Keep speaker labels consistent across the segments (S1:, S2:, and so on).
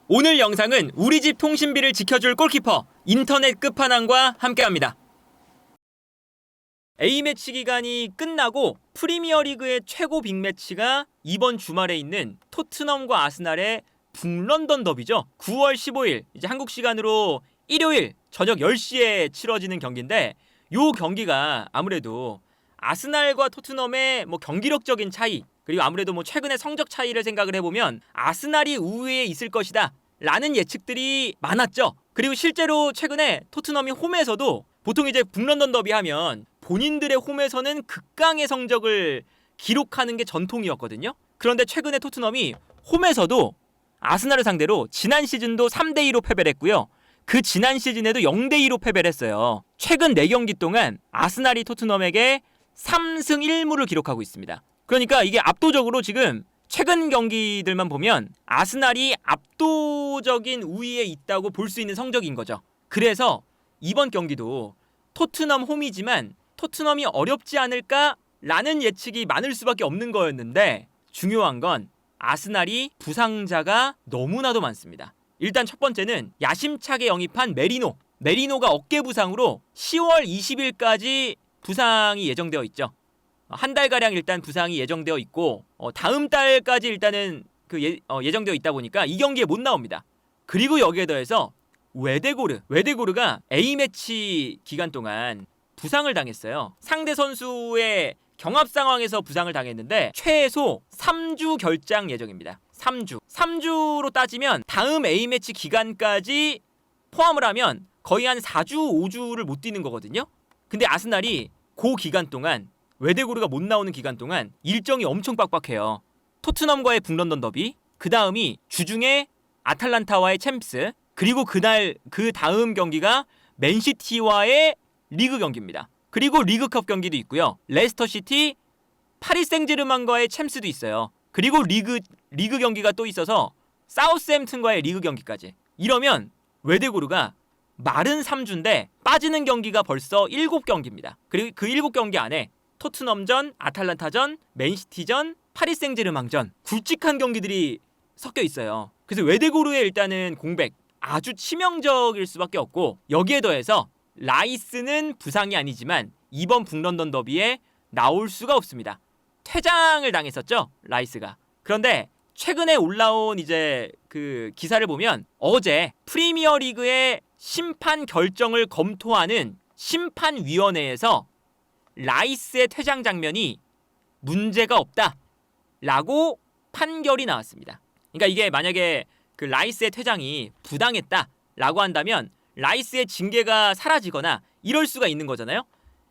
S1: 오늘 영상은 우리 집 통신비를 지켜줄 골키퍼 인터넷 끝판왕과 함께합니다. A매치 기간이 끝나고 프리미어리그의 최고 빅매치가 이번 주말에 있는 토트넘과 아스날의 북런던 더비죠. 9월 15일 이제 한국 시간으로 일요일 저녁 10시에 치러지는 경기인데 이 경기가 아무래도 아스날과 토트넘의 경기력적인 차이, 그리고 아무래도 최근의 성적 차이를 생각을 해보면 아스날이 우위에 있을 것이다 라는 예측들이 많았죠. 그리고 실제로 최근에 토트넘이 홈에서도 보통 이제 북런던 더비 하면 본인들의 홈에서는 극강의 성적을 기록하는 게 전통이었거든요. 그런데 최근에 토트넘이 홈에서도 아스날을 상대로 지난 시즌도 3대2로 패배를 했고요. 그 지난 시즌에도 0대2로 패배를 했어요. 최근 4경기 동안 아스날이 토트넘에게 3승 1무를 기록하고 있습니다. 그러니까 이게 압도적으로 지금 최근 경기들만 보면 아스날이 압도적인 우위에 있다고 볼 수 있는 성적인 거죠. 그래서 이번 경기도 토트넘 홈이지만 토트넘이 어렵지 않을까라는 예측이 많을 수밖에 없는 거였는데, 중요한 건 아스날이 부상자가 너무나도 많습니다. 일단 첫 번째는 야심차게 영입한 메리노가 어깨 부상으로 10월 20일까지 부상이 예정되어 있죠. 한 달가량 일단 부상이 예정되어 있고 다음 달까지 일단은 예정되어 있다 보니까 이 경기에 못 나옵니다. 그리고 여기에 더해서 웨데고르가 A매치 기간 동안 부상을 당했어요. 상대 선수의 경합 상황에서 부상을 당했는데 최소 3주 결장 예정입니다. 3주로 따지면 다음 A매치 기간까지 포함을 하면 거의 한 4주, 5주를 못 뛰는 거거든요. 근데 아스날이 그 기간 동안, 웨데고르가 못 나오는 기간 동안 일정이 엄청 빡빡해요. 토트넘과의 북런던 더비, 그 다음이 주중에 아탈란타와의 챔스, 그리고 그 다음 경기가 맨시티와의 리그 경기입니다. 그리고 리그컵 경기도 있고요. 레스터시티, 파리 생제르맹과의 챔스도 있어요. 그리고 리그 경기가 또 있어서 사우스햄튼과의 리그 경기까지. 이러면 웨데고르가 말은 3주인데 빠지는 경기가 벌써 7경기입니다. 그리고 그 7경기 안에 토트넘전, 아탈란타전, 맨시티전, 파리 생제르맹전, 굵직한 경기들이 섞여 있어요. 그래서 웨데고르의 일단은 공백 아주 치명적일 수밖에 없고, 여기에 더해서 라이스는 부상이 아니지만 이번 북런던 더비에 나올 수가 없습니다. 퇴장을 당했었죠, 라이스가. 그런데 최근에 올라온 이제 그 기사를 보면 어제 프리미어리그의 심판 결정을 검토하는 심판위원회에서 라이스의 퇴장 장면이 문제가 없다라고 판결이 나왔습니다. 그러니까 이게 만약에 그 라이스의 퇴장이 부당했다라고 한다면 라이스의 징계가 사라지거나 이럴 수가 있는 거잖아요.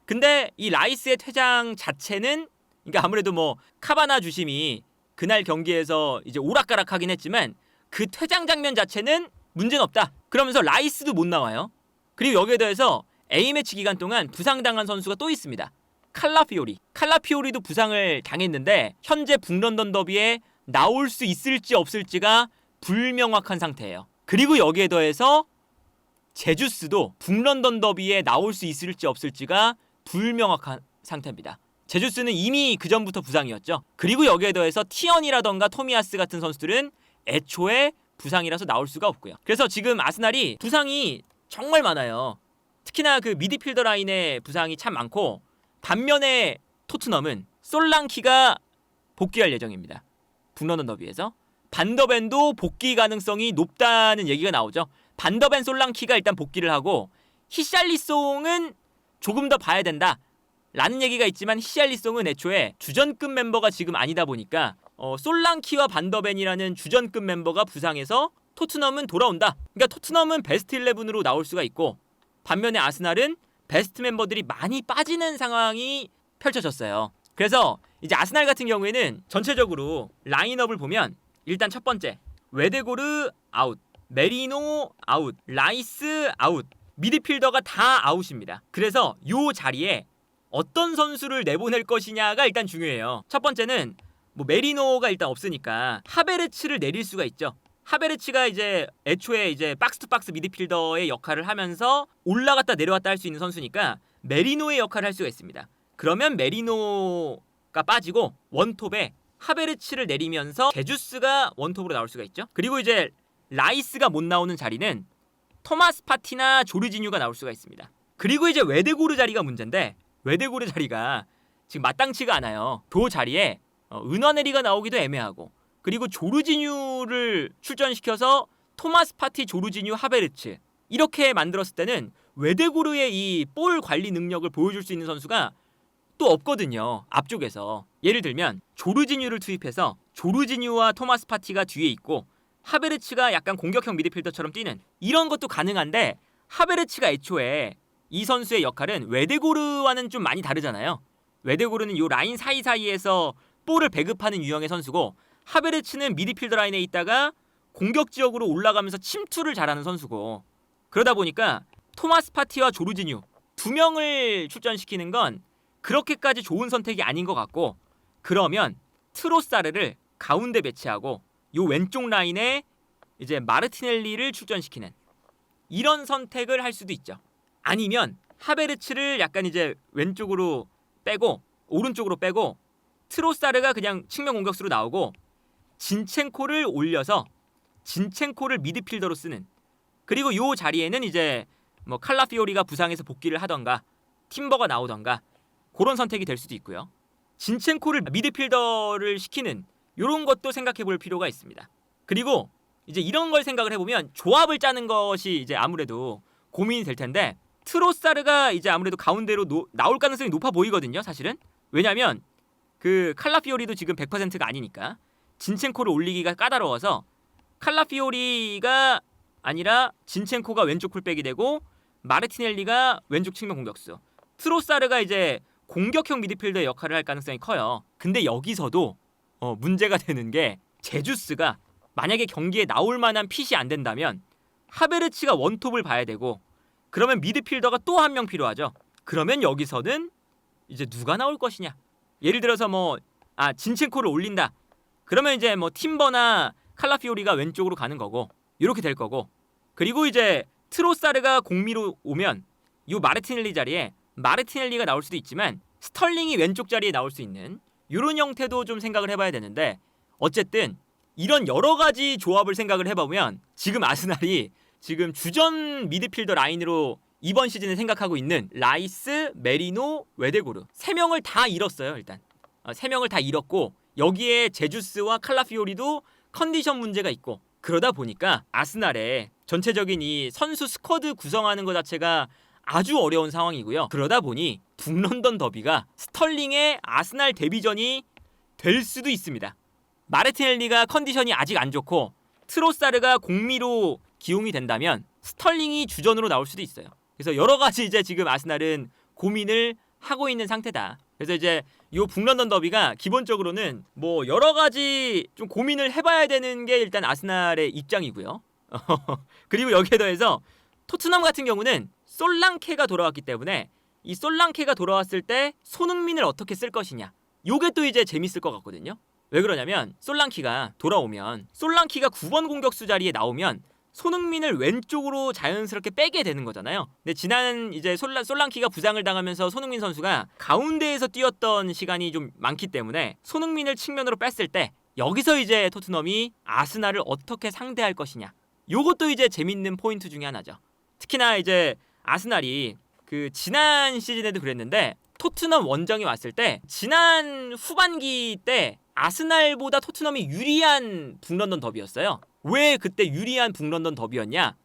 S1: 근데 이 라이스의 퇴장 자체는, 그러니까 아무래도 카바나 주심이 그날 경기에서 이제 오락가락하긴 했지만 그 퇴장 장면 자체는 문제는 없다. 그러면서 라이스도 못 나와요. 그리고 여기에 대해서 A매치 기간 동안 부상당한 선수가 또 있습니다. 칼라피오리도 부상을 당했는데 현재 북런던 더비에 나올 수 있을지 없을지가 불명확한 상태예요. 그리고 여기에 더해서 제주스도 북런던 더비에 나올 수 있을지 없을지가 불명확한 상태입니다. 제주스는 이미 그 전부터 부상이었죠. 그리고 여기에 더해서 티언이라던가 토미야스 같은 선수들은 애초에 부상이라서 나올 수가 없고요. 그래서 지금 아스날이 부상이 정말 많아요. 특히나 그 미드필더 라인의 부상이 참 많고, 반면에 토트넘은 솔랑키가 복귀할 예정입니다. 북런던 더비에서. 반더벤도 복귀 가능성이 높다는 얘기가 나오죠. 반더벤 솔랑키가 일단 복귀를 하고 히샬리송은 조금 더 봐야 된다 라는 얘기가 있지만, 히샬리송은 애초에 주전급 멤버가 지금 아니다 보니까 솔랑키와 반더벤이라는 주전급 멤버가 부상해서 토트넘은 돌아온다. 그러니까 토트넘은 베스트 11으로 나올 수가 있고, 반면에 아스날은 베스트 멤버들이 많이 빠지는 상황이 펼쳐졌어요. 그래서 이제 아스날 같은 경우에는 전체적으로 라인업을 보면 일단 첫 번째, 웨데고르 아웃, 메리노 아웃, 라이스 아웃, 미드필더가 다 아웃입니다. 그래서 이 자리에 어떤 선수를 내보낼 것이냐가 일단 중요해요. 첫 번째는 메리노가 일단 없으니까 하베르츠를 내릴 수가 있죠. 하베르츠가 이제 애초에 이제 박스 투 박스 미드필더의 역할을 하면서 올라갔다 내려왔다 할 수 있는 선수니까 메리노의 역할을 할 수가 있습니다. 그러면 메리노가 빠지고 원톱에 하베르츠를 내리면서 제주스가 원톱으로 나올 수가 있죠. 그리고 이제 라이스가 못 나오는 자리는 토마스 파티나 조르지뉴가 나올 수가 있습니다. 그리고 이제 웨데고르 자리가 문제인데 웨데고르 자리가 지금 마땅치가 않아요. 그 자리에 은화네리가 나오기도 애매하고 그리고 조르지뉴를 출전시켜서 토마스 파티, 조르지뉴, 하베르츠 이렇게 만들었을 때는 웨데고르의 이 볼 관리 능력을 보여줄 수 있는 선수가 또 없거든요. 앞쪽에서. 예를 들면 조르지뉴를 투입해서 조르지뉴와 토마스 파티가 뒤에 있고 하베르츠가 약간 공격형 미드필더처럼 뛰는 이런 것도 가능한데 하베르츠가 애초에 이 선수의 역할은 웨데고르와는 좀 많이 다르잖아요. 웨데고르는 요 라인 사이사이에서 볼을 배급하는 유형의 선수고 하베르츠는 미드필더 라인에 있다가 공격 지역으로 올라가면서 침투를 잘하는 선수고 그러다 보니까 토마스 파티와 조르지뉴 두 명을 출전시키는 건 그렇게까지 좋은 선택이 아닌 것 같고 그러면 트로사르를 가운데 배치하고 요 왼쪽 라인에 이제 마르티넬리를 출전시키는 이런 선택을 할 수도 있죠. 아니면 하베르츠를 약간 이제 왼쪽으로 빼고 오른쪽으로 빼고 트로사르가 그냥 측면 공격수로 나오고 진첸코를 올려서 진첸코를 미드필더로 쓰는 그리고 요 자리에는 이제 뭐 칼라피오리가 부상해서 복귀를 하던가 팀버가 나오던가 그런 선택이 될 수도 있고요. 진첸코를 미드필더를 시키는 이런 것도 생각해 볼 필요가 있습니다. 그리고 이제 이런 걸 생각을 해보면 조합을 짜는 것이 이제 아무래도 고민이 될 텐데 트로사르가 이제 아무래도 가운데로 나올 가능성이 높아 보이거든요. 사실은 왜냐하면 그 칼라피오리도 지금 100%가 아니니까 진첸코를 올리기가 까다로워서 칼라피오리가 아니라 진첸코가 왼쪽 풀백이 되고 마르티넬리가 왼쪽 측면 공격수 트로사르가 이제 공격형 미드필더의 역할을 할 가능성이 커요. 근데 여기서도 문제가 되는 게 제주스가 만약에 경기에 나올 만한 핏이 안 된다면 하베르츠가 원톱을 봐야 되고 그러면 미드필더가 또 한 명 필요하죠. 그러면 여기서는 이제 누가 나올 것이냐. 예를 들어서 진첸코를 올린다. 그러면 이제 팀버나 칼라피오리가 왼쪽으로 가는 거고 이렇게 될 거고 그리고 이제 트로사르가 공미로 오면 이 마르티넬리 자리에 마르티넬리가 나올 수도 있지만 스털링이 왼쪽 자리에 나올 수 있는 이런 형태도 좀 생각을 해봐야 되는데 어쨌든 이런 여러 가지 조합을 생각을 해보면 지금 아스날이 지금 주전 미드필더 라인으로 이번 시즌에 생각하고 있는 라이스, 메리노, 웨데고르 3명을 다 잃었어요. 일단 3명을 다 잃었고 여기에 제주스와 칼라피오리도 컨디션 문제가 있고 그러다 보니까 아스날의 전체적인 이 선수 스쿼드 구성하는 것 자체가 아주 어려운 상황이고요. 그러다 보니 북런던 더비가 스털링의 아스날 데뷔전이 될 수도 있습니다. 마르티넬리가 컨디션이 아직 안 좋고 트로사르가 공미로 기용이 된다면 스털링이 주전으로 나올 수도 있어요. 그래서 여러 가지 이제 지금 아스날은 고민을 하고 있는 상태다. 그래서 이제 이 북런던 더비가 기본적으로는 여러 가지 좀 고민을 해봐야 되는 게 일단 아스날의 입장이고요. 그리고 여기에 더해서 토트넘 같은 경우는 솔랑케가 돌아왔기 때문에 이 솔랑케가 돌아왔을 때 손흥민을 어떻게 쓸 것이냐. 요게 또 이제 재밌을 것 같거든요. 왜 그러냐면 솔랑키가 돌아오면 솔랑키가 9번 공격수 자리에 나오면 손흥민을 왼쪽으로 자연스럽게 빼게 되는 거잖아요. 근데 지난 이제 솔랑키가 부상을 당하면서 손흥민 선수가 가운데에서 뛰었던 시간이 좀 많기 때문에 손흥민을 측면으로 뺐을 때 여기서 이제 토트넘이 아스날을 어떻게 상대할 것이냐. 요것도 이제 재밌는 포인트 중에 하나죠. 특히나 이제 아스날이 그 지난 시즌에도 그랬는데 토트넘 원정이 왔을 때 지난 후반기 때 아스날보다 토트넘이 유리한 북런던 더비였어요. 왜 그때 유리한 북런던 더비였냐?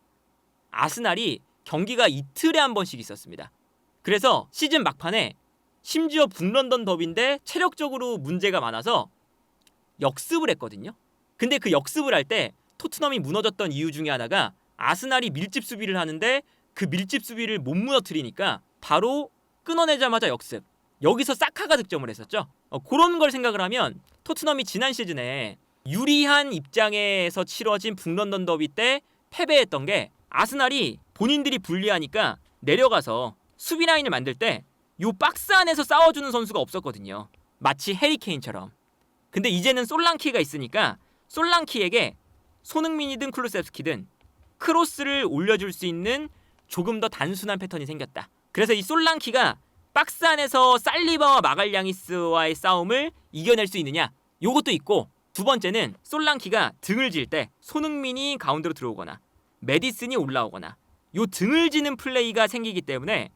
S1: 아스날이 경기가 이틀에 한 번씩 있었습니다. 그래서 시즌 막판에 심지어 북런던 더비인데 체력적으로 문제가 많아서 역습을 했거든요. 근데 그 역습을 할 때 토트넘이 무너졌던 이유 중에 하나가 아스날이 밀집 수비를 하는데 그 밀집 수비를 못 무너뜨리니까 바로 끊어내자마자 역습. 여기서 사카가 득점을 했었죠. 그런 걸 생각을 하면 토트넘이 지난 시즌에 유리한 입장에서 치러진 북런던 더비 때 패배했던 게 아스날이 본인들이 불리하니까 내려가서 수비 라인을 만들 때 요 박스 안에서 싸워주는 선수가 없었거든요. 마치 해리케인처럼. 근데 이제는 솔랑키가 있으니까 솔랑키에게 손흥민이든 클루셉스키든 크로스를 올려줄 수 있는 조금 더 단순한 패턴이 생겼다. 그래서 이 솔랑키가 박스 안에서 살리바와 마갈량이스와의 싸움을 이겨낼 수 있느냐? 요것도 있고 두 번째는 솔랑키가 등을 질 때 손흥민이 가운데로 들어오거나 메디슨이 올라오거나 요 등을 지는 플레이가 생기기 때문에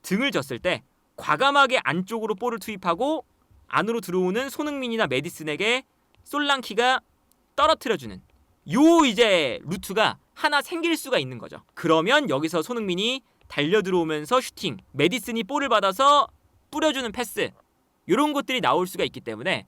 S1: 등을 졌을 때 과감하게 안쪽으로 볼을 투입하고 안으로 들어오는 손흥민이나 메디슨에게 솔랑키가 떨어뜨려주는 요 이제 루트가 하나 생길 수가 있는 거죠. 그러면 여기서 손흥민이 달려 들어오면서 슈팅, 메디슨이 볼을 받아서 뿌려주는 패스 이런 것들이 나올 수가 있기 때문에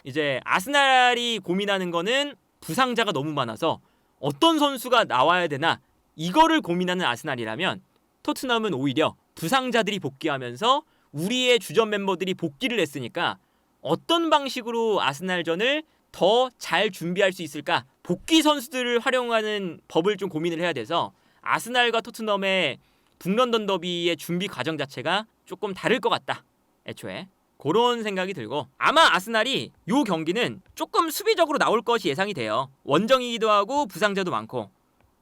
S1: 이제 아스날이 고민하는 거는 부상자가 너무 많아서 어떤 선수가 나와야 되나 이거를 고민하는 아스날이라면 토트넘은 오히려 부상자들이 복귀하면서 우리의 주전 멤버들이 복귀를 했으니까 어떤 방식으로 아스날전을 더 잘 준비할 수 있을까? 복귀 선수들을 활용하는 법을 좀 고민을 해야 돼서 아스날과 토트넘의 북런던 더비의 준비 과정 자체가 조금 다를 것 같다. 애초에 그런 생각이 들고 아마 아스날이 이 경기는 조금 수비적으로 나올 것이 예상이 돼요. 원정이기도 하고 부상자도 많고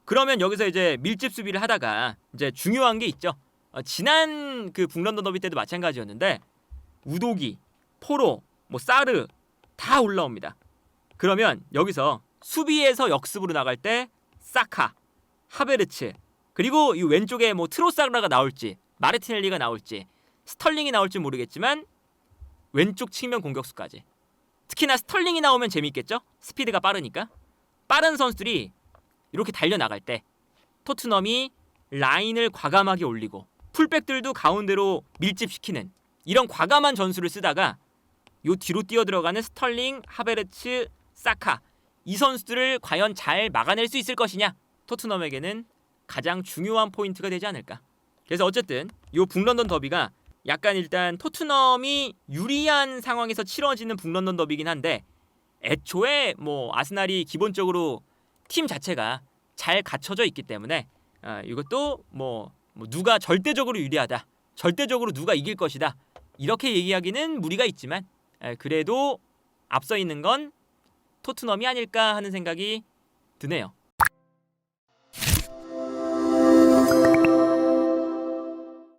S1: 그러면 여기서 이제 밀집 수비를 하다가 이제 중요한 게 있죠. 지난 그 북런던 더비 때도 마찬가지였는데 우도기, 포로, 뭐 사르 다 올라옵니다. 그러면 여기서 수비에서 역습으로 나갈 때 사카, 하베르츠 그리고 이 왼쪽에 뭐 트로사르가 나올지 마르티넬리가 나올지 스털링이 나올지 모르겠지만 왼쪽 측면 공격수까지 특히나 스털링이 나오면 재밌겠죠? 스피드가 빠르니까 빠른 선수들이 이렇게 달려나갈 때 토트넘이 라인을 과감하게 올리고 풀백들도 가운데로 밀집시키는 이런 과감한 전술을 쓰다가 요 뒤로 뛰어들어가는 스털링, 하베르츠, 사카 이 선수들을 과연 잘 막아낼 수 있을 것이냐 토트넘에게는 가장 중요한 포인트가 되지 않을까. 그래서 어쨌든 요 북런던 더비가 약간 일단 토트넘이 유리한 상황에서 치러지는 북런던 더비긴 한데 애초에 뭐 아스날이 기본적으로 팀 자체가 잘 갖춰져 있기 때문에 이것도 뭐 누가 절대적으로 유리하다, 절대적으로 누가 이길 것이다 이렇게 얘기하기는 무리가 있지만 그래도 앞서 있는 건 토트넘이 아닐까 하는 생각이 드네요.